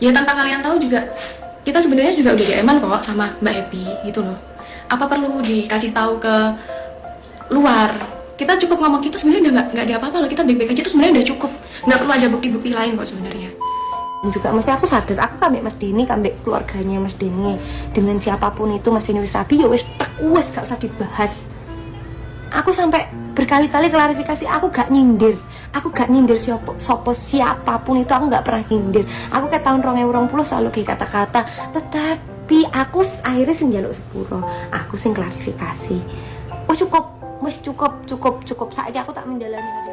Ya tanpa kalian tahu juga, kita sebenarnya juga udah DM-an kok sama Mbak Ebi gitu loh. Apa perlu dikasih tahu ke luar? Kita cukup ngomong kita sebenarnya udah nggak ada apa-apa loh, kita baik-baik aja, itu sebenarnya udah cukup. Nggak perlu ada bukti-bukti lain kok sebenarnya. Juga mesti aku sadar aku kambek Mas Denny, kambek keluarganya Mas Denny, dengan siapapun itu Mas Denny wis rapi ya wis gak usah dibahas. Aku sampai berkali-kali klarifikasi, aku gak nyindir siapapun itu, aku gak pernah nyindir. Aku kayak tahun 2020 selalu kayak kata-kata, tetapi aku akhirnya sing njaluk sepuro, aku sing klarifikasi. Oh cukup saiki aku tak menjalani.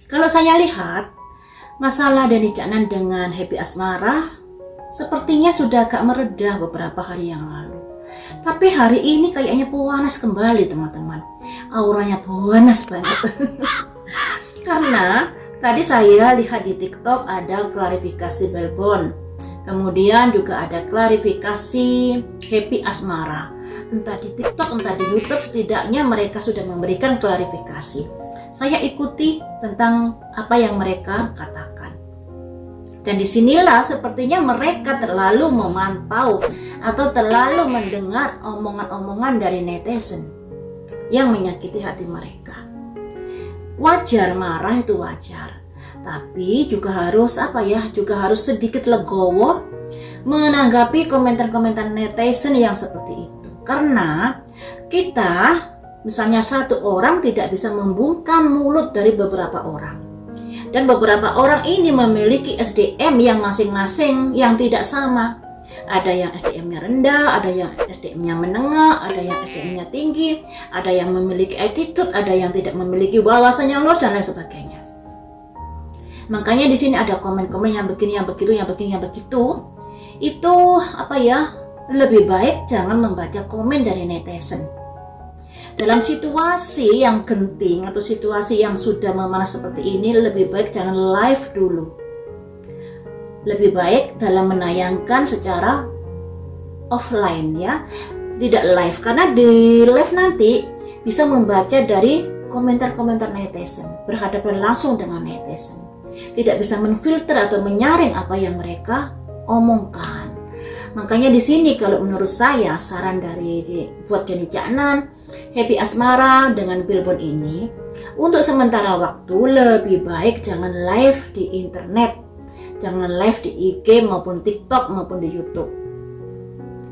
Kalau saya lihat, masalah Denny Caknan dengan Happy Asmara sepertinya sudah agak meredah beberapa hari yang lalu. Tapi hari ini kayaknya panas kembali teman-teman. Auranya panas banget. Karena tadi saya lihat di TikTok ada klarifikasi Belbon. Kemudian juga ada klarifikasi Happy Asmara. Entah di TikTok, entah di YouTube, setidaknya mereka sudah memberikan klarifikasi. Saya ikuti tentang apa yang mereka katakan. Dan disinilah sepertinya mereka terlalu memantau atau terlalu mendengar omongan-omongan dari netizen yang menyakiti hati mereka. Wajar marah, itu wajar. Tapi juga harus juga harus sedikit legowo menanggapi komentar-komentar netizen yang seperti itu. Karena kita, misalnya satu orang tidak bisa membungkam mulut dari beberapa orang. Dan beberapa orang ini memiliki SDM yang masing-masing yang tidak sama. Ada yang SDM-nya rendah, ada yang SDM-nya menengah, ada yang SDM-nya tinggi, ada yang memiliki attitude, ada yang tidak memiliki wawasan yang luas dan lain sebagainya. Makanya di sini ada komen-komen yang begini, yang begitu, yang begini, yang begitu. Itu lebih baik jangan membaca komen dari netizen. Dalam situasi yang genting atau situasi yang sudah memanas seperti ini, lebih baik jangan live dulu. Lebih baik dalam menayangkan secara offline ya, tidak live. Karena di live nanti bisa membaca dari komentar-komentar netizen, berhadapan langsung dengan netizen. Tidak bisa menfilter atau menyaring apa yang mereka omongkan. Makanya di sini kalau menurut saya saran buat Denny Caknan, Happy Asmara dengan Belbon ini, untuk sementara waktu lebih baik jangan live di internet, jangan live di IG maupun TikTok maupun di YouTube.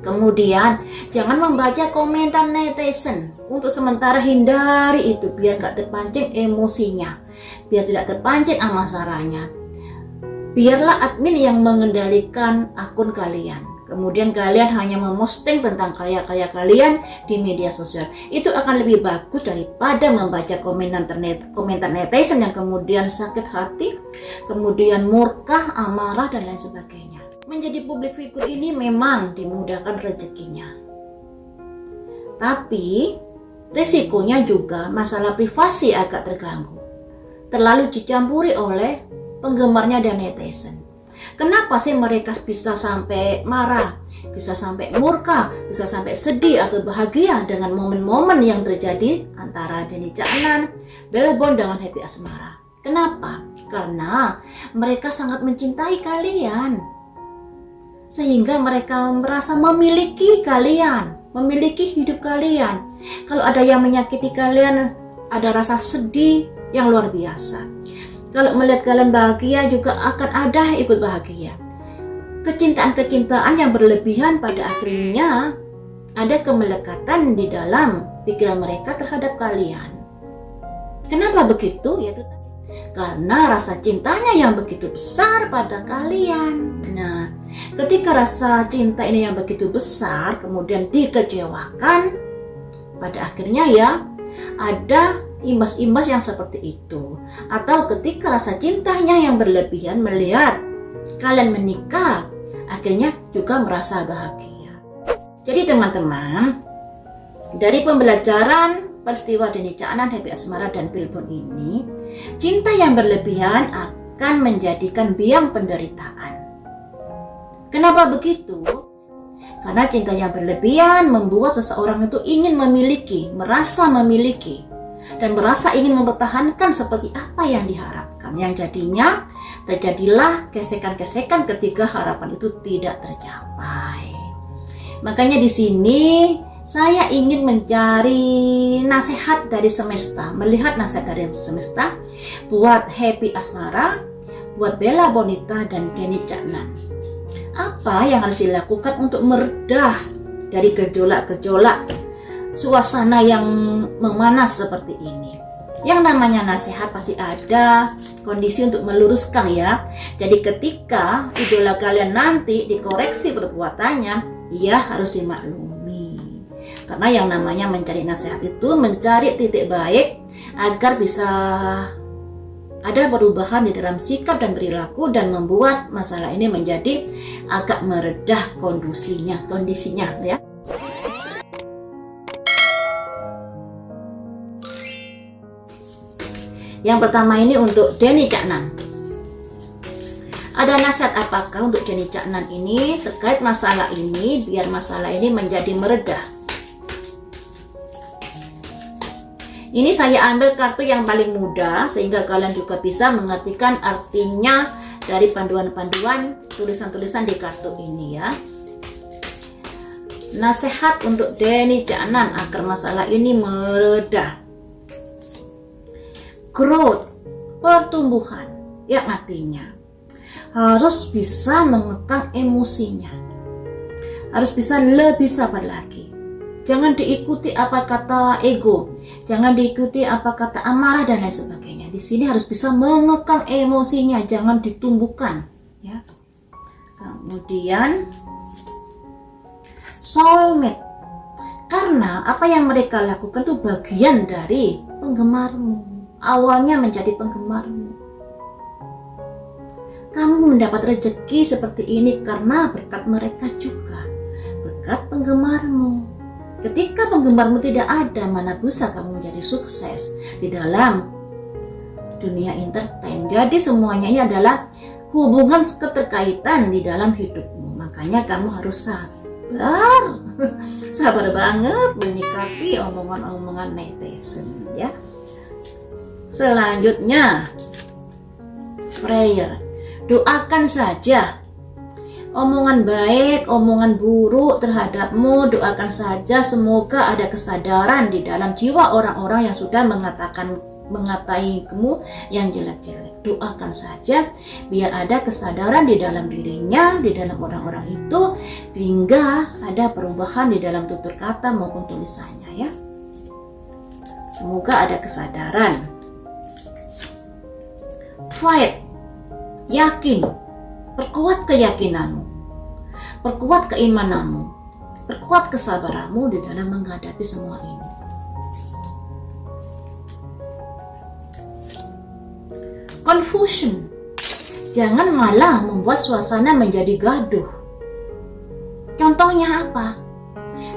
Kemudian jangan membaca komentar netizen, untuk sementara hindari itu biar gak terpancing emosinya, biar tidak terpancing amarahnya. Biarlah admin yang mengendalikan akun kalian. Kemudian kalian hanya memosting tentang karya-karya kalian di media sosial. Itu akan lebih bagus daripada membaca komentar netizen yang kemudian sakit hati, kemudian murka, amarah, dan lain sebagainya. Menjadi publik figur ini memang dimudahkan rezekinya. Tapi resikonya juga masalah privasi agak terganggu. Terlalu dicampuri oleh penggemarnya dan netizen. Kenapa sih mereka bisa sampai marah, bisa sampai murka, bisa sampai sedih atau bahagia dengan momen-momen yang terjadi antara Denny Caknan, Belbon dengan Happy Asmara? Kenapa? Karena mereka sangat mencintai kalian. Sehingga mereka merasa memiliki kalian, memiliki hidup kalian. Kalau ada yang menyakiti kalian, ada rasa sedih yang luar biasa. Kalau melihat kalian bahagia juga akan ada ikut bahagia. Kecintaan-kecintaan yang berlebihan pada akhirnya ada kemelekatan di dalam pikiran mereka terhadap kalian. Kenapa begitu? Yaitu karena rasa cintanya yang begitu besar pada kalian. Nah, ketika rasa cinta ini yang begitu besar kemudian dikecewakan, pada akhirnya ada imbas-imbas yang seperti itu. Atau ketika rasa cintanya yang berlebihan melihat kalian menikah, akhirnya juga merasa bahagia. Jadi teman-teman, dari pembelajaran peristiwa Denny Caknan, Happy Asmara, dan Belbon ini, cinta yang berlebihan akan menjadikan biang penderitaan. Kenapa begitu? Karena cinta yang berlebihan membuat seseorang itu ingin memiliki, merasa memiliki, dan merasa ingin mempertahankan seperti apa yang diharapkan. Yang jadinya terjadilah gesekan-gesekan ketika harapan itu tidak tercapai. Makanya di sini saya ingin mencari nasihat dari semesta, melihat nasihat dari semesta buat Happy Asmara, buat Bella Bonita dan Denny Caknan. Apa yang harus dilakukan untuk meredah dari gejolak-gejolak suasana yang memanas seperti ini? Yang namanya nasihat pasti ada kondisi untuk meluruskan ya. Jadi ketika idola kalian nanti dikoreksi perbuatannya, ia harus dimaklumi. Karena yang namanya mencari nasihat itu mencari titik baik agar bisa ada perubahan di dalam sikap dan perilaku dan membuat masalah ini menjadi agak meredah kondisinya ya. Yang pertama ini untuk Denny Caknan. Ada nasihat apakah untuk Denny Caknan ini terkait masalah ini biar masalah ini menjadi meredah? Ini saya ambil kartu yang paling mudah sehingga kalian juga bisa mengartikan artinya dari panduan-panduan tulisan-tulisan di kartu ini ya. Nasihat untuk Denny Caknan agar masalah ini meredah. Growth, pertumbuhan, yang artinya harus bisa mengekang emosinya, harus bisa lebih sabar lagi. Jangan diikuti apa kata ego, jangan diikuti apa kata amarah dan lain sebagainya. Di sini harus bisa mengekang emosinya, jangan ditumbuhkan. Ya. Kemudian soulmate, karena apa yang mereka lakukan itu bagian dari penggemarmu. Awalnya menjadi penggemarmu. Kamu mendapat rezeki seperti ini karena berkat mereka juga, berkat penggemarmu. Ketika penggemarmu tidak ada, mana bisa kamu menjadi sukses di dalam dunia entertain. Jadi semuanya ini adalah hubungan keterkaitan di dalam hidupmu. Makanya kamu harus sabar, sabar banget menyikapi omongan-omongan netizen ya. Selanjutnya, prayer. Doakan saja. Omongan baik, omongan buruk terhadapmu, doakan saja semoga ada kesadaran di dalam jiwa orang-orang yang sudah mengataimu yang jelek-jelek. Doakan saja biar ada kesadaran di dalam dirinya, di dalam orang-orang itu, hingga ada perubahan di dalam tutur kata maupun tulisannya ya. Semoga ada kesadaran. Fight, yakin, perkuat keyakinanmu, perkuat keimananmu, perkuat kesabaranmu di dalam menghadapi semua ini. Confusion, jangan malah membuat suasana menjadi gaduh. Contohnya apa?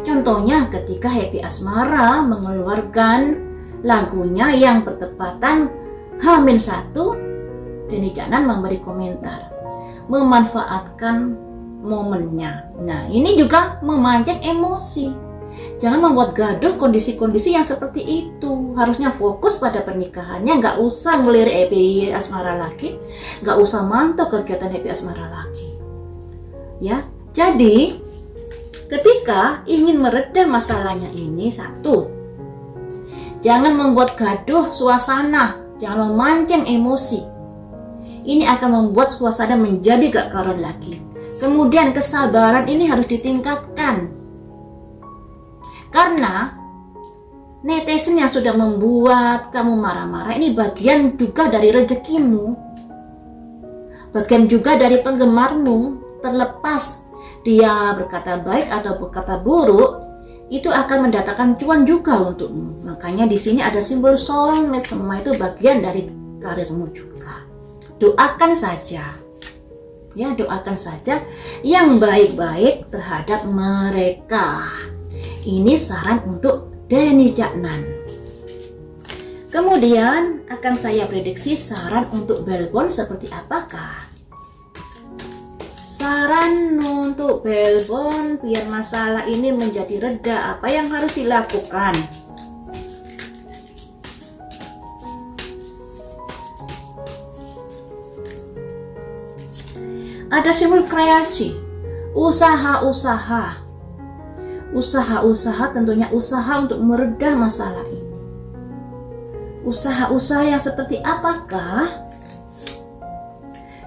Contohnya ketika Happy Asmara mengeluarkan lagunya yang bertepatan H-1, Denny Caknan memberi komentar, memanfaatkan momennya. Nah, ini juga memancing emosi. Jangan membuat gaduh kondisi-kondisi yang seperti itu. Harusnya fokus pada pernikahannya, nggak usah melirik Happy Asmara lagi, nggak usah mantau kegiatan Happy Asmara lagi. Ya, jadi ketika ingin meredam masalahnya ini, satu, jangan membuat gaduh suasana, jangan memancing emosi. Ini akan membuat suasana menjadi gak karuan lagi. Kemudian kesabaran ini harus ditingkatkan. Karena netizen yang sudah membuat kamu marah-marah ini bagian juga dari rezekimu. Bagian juga dari penggemarmu. Terlepas dia berkata baik atau berkata buruk, itu akan mendatangkan cuan juga untukmu. Makanya di sini ada simbol soulmate, semua itu bagian dari karirmu juga. Doakan saja, ya doakan saja yang baik-baik terhadap mereka. Ini saran untuk Denny Caknan. Kemudian akan saya prediksi saran untuk Belbon seperti apakah? Saran untuk Belbon biar masalah ini menjadi reda, apa yang harus dilakukan? Ada simbol kreasi, usaha-usaha tentunya usaha untuk meredah masalah ini. Usaha-usaha yang seperti apakah?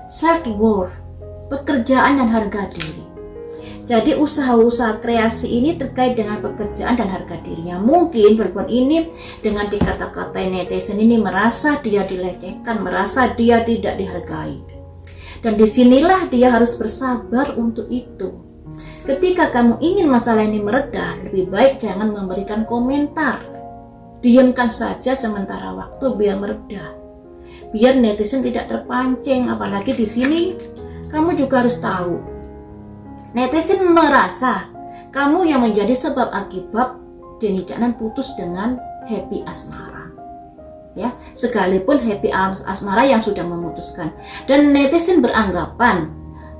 Self worth, pekerjaan dan harga diri. Jadi usaha-usaha kreasi ini terkait dengan pekerjaan dan harga dirinya. Mungkin perempuan ini dengan dikata-katain netizen ini merasa dia dilecehkan, merasa dia tidak dihargai. Dan disinilah dia harus bersabar untuk itu. Ketika kamu ingin masalah ini meredah, lebih baik jangan memberikan komentar. Diamkan saja sementara waktu biar meredah. Biar netizen tidak terpancing, apalagi di sini kamu juga harus tahu. Netizen merasa kamu yang menjadi sebab akibat Denny Caknan putus dengan Happy Asmara. Ya, sekalipun Happy Asmara yang sudah memutuskan. Dan netizen beranggapan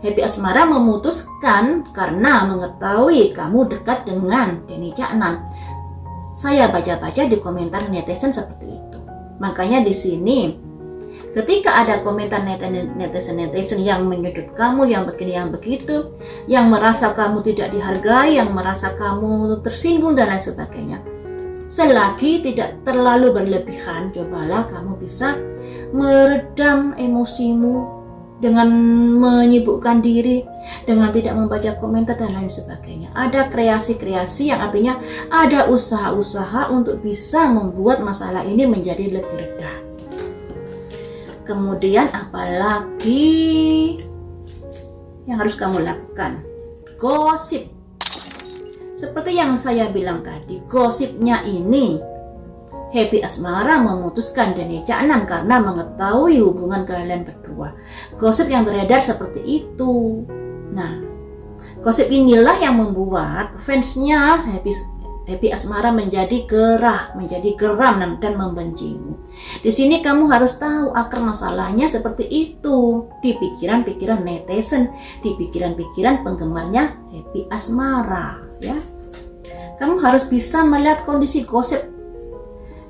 Happy Asmara memutuskan karena mengetahui kamu dekat dengan Denny Caknan. Saya baca-baca di komentar netizen seperti itu. Makanya di sini ketika ada komentar netizen yang menyudut kamu, yang begini yang begitu, yang merasa kamu tidak dihargai, yang merasa kamu tersinggung dan lain sebagainya, selagi tidak terlalu berlebihan, cobalah kamu bisa meredam emosimu dengan menyibukkan diri, dengan tidak membaca komentar dan lain sebagainya. Ada kreasi-kreasi yang artinya ada usaha-usaha untuk bisa membuat masalah ini menjadi lebih reda. Kemudian apalagi yang harus kamu lakukan? Gosip. Seperti yang saya bilang tadi, gosipnya ini Happy Asmara memutuskan Denny Caknan karena mengetahui hubungan kalian berdua. Gosip yang beredar seperti itu. Nah, gosip inilah yang membuat fansnya Happy Asmara menjadi gerah, menjadi geram dan membencimu. Di sini kamu harus tahu akar masalahnya seperti itu di pikiran-pikiran netizen, di pikiran-pikiran penggemarnya Happy Asmara, ya. Kamu harus bisa melihat kondisi gosip.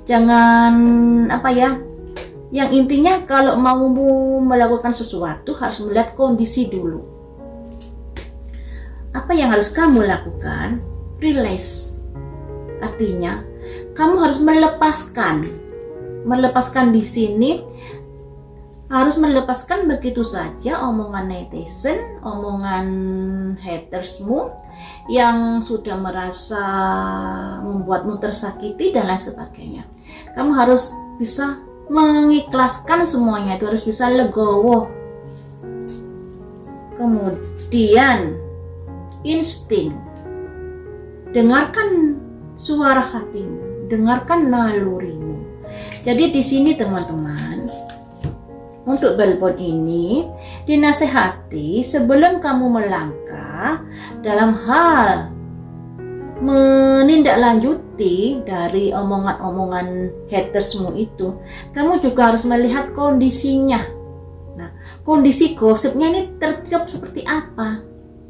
Jangan yang intinya kalau mau melakukan sesuatu harus melihat kondisi dulu. Apa yang harus kamu lakukan? Release. Artinya kamu harus melepaskan di sini, harus melepaskan begitu saja omongan netizen, omongan hatersmu yang sudah merasa membuatmu tersakiti dan lain sebagainya. Kamu harus bisa mengikhlaskan semuanya, itu harus bisa legowo. Kemudian insting, dengarkan suara hatimu, dengarkan nalurimu. Jadi di sini teman-teman, untuk Belbon ini dinasehati sebelum kamu melangkah dalam hal menindaklanjuti dari omongan-omongan hatersmu itu, kamu juga harus melihat kondisinya. Nah, kondisi gosipnya ini tertiup seperti apa?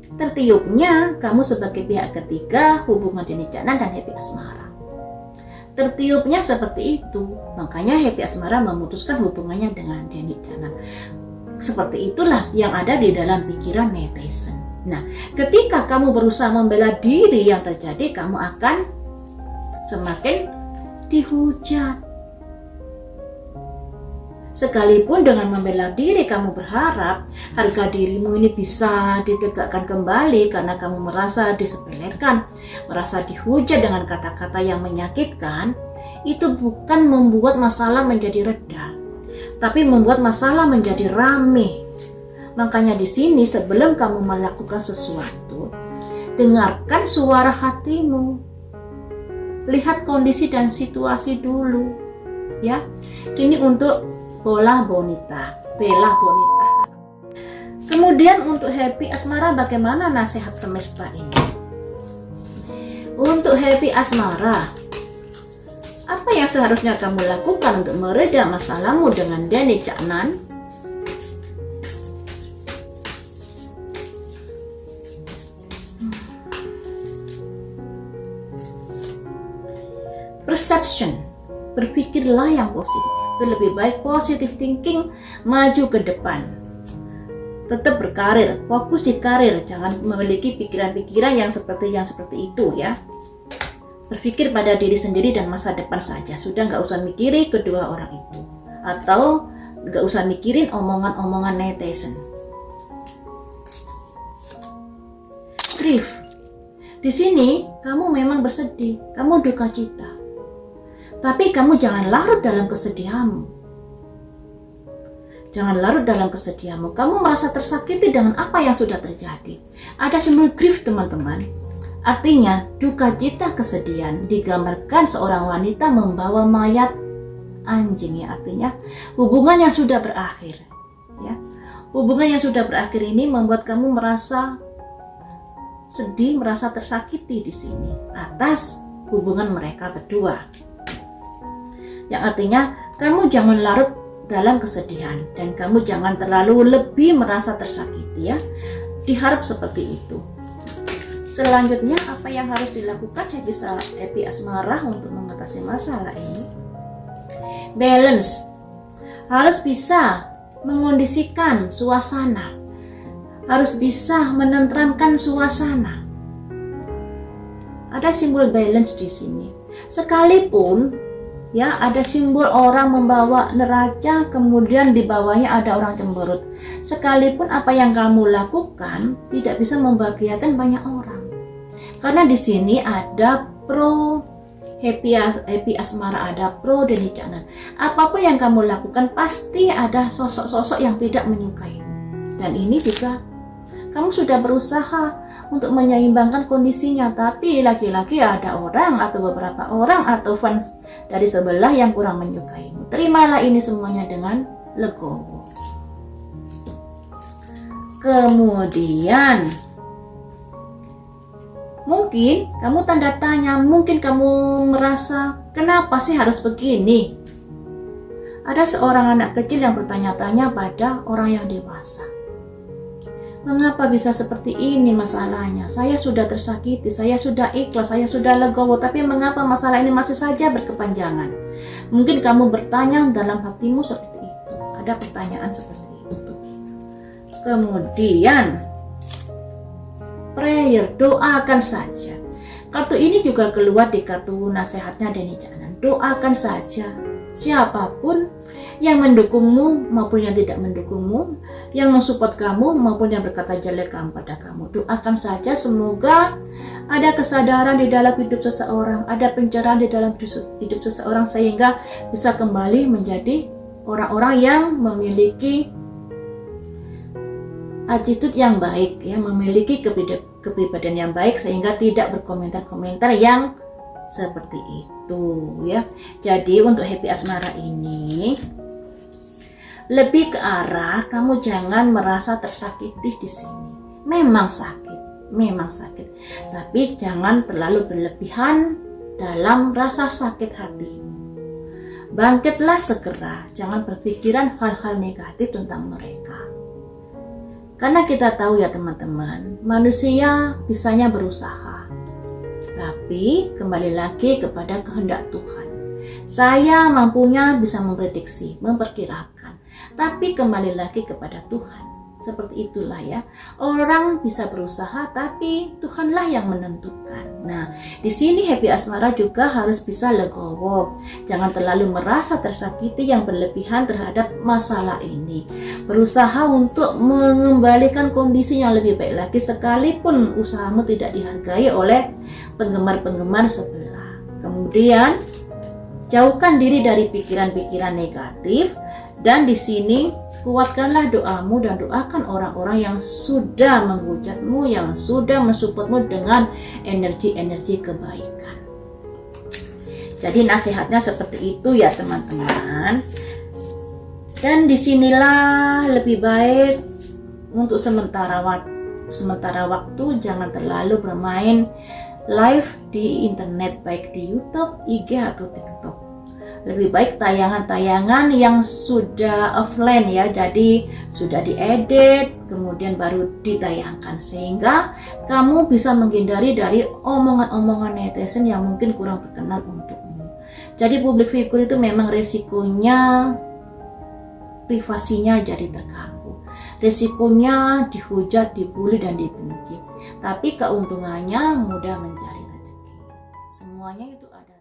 Tertiupnya kamu sebagai pihak ketiga hubungan Denny Caknan dan Happy Asmara. Tertiupnya seperti itu. Makanya Happy Asmara memutuskan hubungannya dengan Denny Caknan. Seperti itulah yang ada di dalam pikiran netizen. Nah, ketika kamu berusaha membela diri yang terjadi, kamu akan semakin dihujat. Sekalipun dengan membela diri kamu berharap harga dirimu ini bisa ditegakkan kembali karena kamu merasa disepelekan, merasa dihujat dengan kata-kata yang menyakitkan, itu bukan membuat masalah menjadi reda, tapi membuat masalah menjadi rame. Makanya di sini sebelum kamu melakukan sesuatu, dengarkan suara hatimu. Lihat kondisi dan situasi dulu, ya. Ini untuk Bella Bonita. Kemudian untuk Happy Asmara, bagaimana nasihat semesta ini? Untuk Happy Asmara, apa yang seharusnya kamu lakukan untuk mereda masalahmu dengan Denny Caknan? perception, berpikirlah yang positif. Itu lebih baik positive thinking, maju ke depan. Tetap berkarir, fokus di karir, jangan memiliki pikiran-pikiran yang seperti itu ya. Berpikir pada diri sendiri dan masa depan saja, sudah nggak usah mikirin kedua orang itu, atau nggak usah mikirin omongan-omongan netizen. Grief, di sini kamu memang bersedih, kamu duka cita, tapi kamu jangan larut dalam kesedihanmu. Jangan larut dalam kesedihanmu. Kamu merasa tersakiti dengan apa yang sudah terjadi. Ada simbol grief, teman-teman. Artinya, duka cita kesedihan digambarkan seorang wanita membawa mayat anjing ya. Artinya, hubungan yang sudah berakhir. Ya. Hubungan yang sudah berakhir ini membuat kamu merasa sedih, merasa tersakiti di sini atas hubungan mereka berdua. Yang artinya, kamu jangan larut dalam kesedihan dan kamu jangan terlalu lebih merasa tersakiti ya. Diharap seperti itu. Selanjutnya apa yang harus dilakukan happy asmara untuk mengatasi masalah ini? Balance. Harus bisa mengondisikan suasana. Harus bisa menenteramkan suasana. Ada simbol balance di sini. Sekalipun ya, ada simbol orang membawa neraca, kemudian di bawahnya ada orang cemberut. Sekalipun apa yang kamu lakukan tidak bisa membahagiakan banyak orang. Karena di sini ada pro happy asmara, ada pro Deni Caknan. Apapun yang kamu lakukan pasti ada sosok-sosok yang tidak menyukai. Dan ini juga kamu sudah berusaha untuk menyeimbangkan kondisinya, tapi lagi-lagi ada orang atau beberapa orang atau fans dari sebelah yang kurang menyukaimu. Terimalah ini semuanya dengan legowo. Kemudian mungkin kamu tanda tanya, mungkin kamu merasa kenapa sih harus begini? Ada seorang anak kecil yang bertanya-tanya pada orang yang dewasa. Mengapa bisa seperti ini masalahnya? Saya sudah tersakiti, saya sudah ikhlas, saya sudah legowo, tapi mengapa masalah ini masih saja berkepanjangan? Mungkin kamu bertanya dalam hatimu seperti itu. Ada pertanyaan seperti itu. Kemudian prayer, doakan saja. Kartu ini juga keluar di kartu nasihatnya Deni Caknan. Doakan saja siapapun yang mendukungmu maupun yang tidak mendukungmu, yang mensupport kamu maupun yang berkata jelek pada kamu. Doakan saja semoga ada kesadaran di dalam hidup seseorang, ada pencerahan di dalam hidup seseorang sehingga bisa kembali menjadi orang-orang yang memiliki attitude yang baik, ya, memiliki kepribadian yang baik sehingga tidak berkomentar-komentar yang seperti itu ya. Jadi untuk happy asmara ini lebih ke arah kamu jangan merasa tersakiti di sini. Memang sakit, tapi jangan terlalu berlebihan dalam rasa sakit hatimu. Bangkitlah segera, jangan berpikiran hal-hal negatif tentang mereka. Karena kita tahu ya teman-teman, manusia bisanya berusaha. Tapi kembali lagi kepada kehendak Tuhan. Saya mampunya bisa memprediksi, memperkirakan. Tapi kembali lagi kepada Tuhan. Seperti itulah ya. Orang bisa berusaha tapi Tuhanlah yang menentukan. Nah, di sini happy asmara juga harus bisa legowo. Jangan terlalu merasa tersakiti yang berlebihan terhadap masalah ini. Berusaha untuk mengembalikan kondisi yang lebih baik lagi sekalipun usahamu tidak dihargai oleh penggemar-penggemar sebelah. Kemudian jauhkan diri dari pikiran-pikiran negatif dan di sini kuatkanlah doamu dan doakan orang-orang yang sudah menghujatmu, yang sudah mensupportmu dengan energi-energi kebaikan. Jadi nasihatnya seperti itu ya teman-teman. Dan disinilah lebih baik untuk sementara waktu jangan terlalu bermain live di internet baik di YouTube, IG atau TikTok. Lebih baik tayangan-tayangan yang sudah offline ya, jadi sudah diedit kemudian baru ditayangkan sehingga kamu bisa menghindari dari omongan-omongan netizen yang mungkin kurang berkenan untukmu. Jadi public figure itu memang resikonya privasinya jadi terganggu, resikonya dihujat, dibully, dan dibenci. Tapi keuntungannya mudah mencari rezeki. Semuanya itu ada.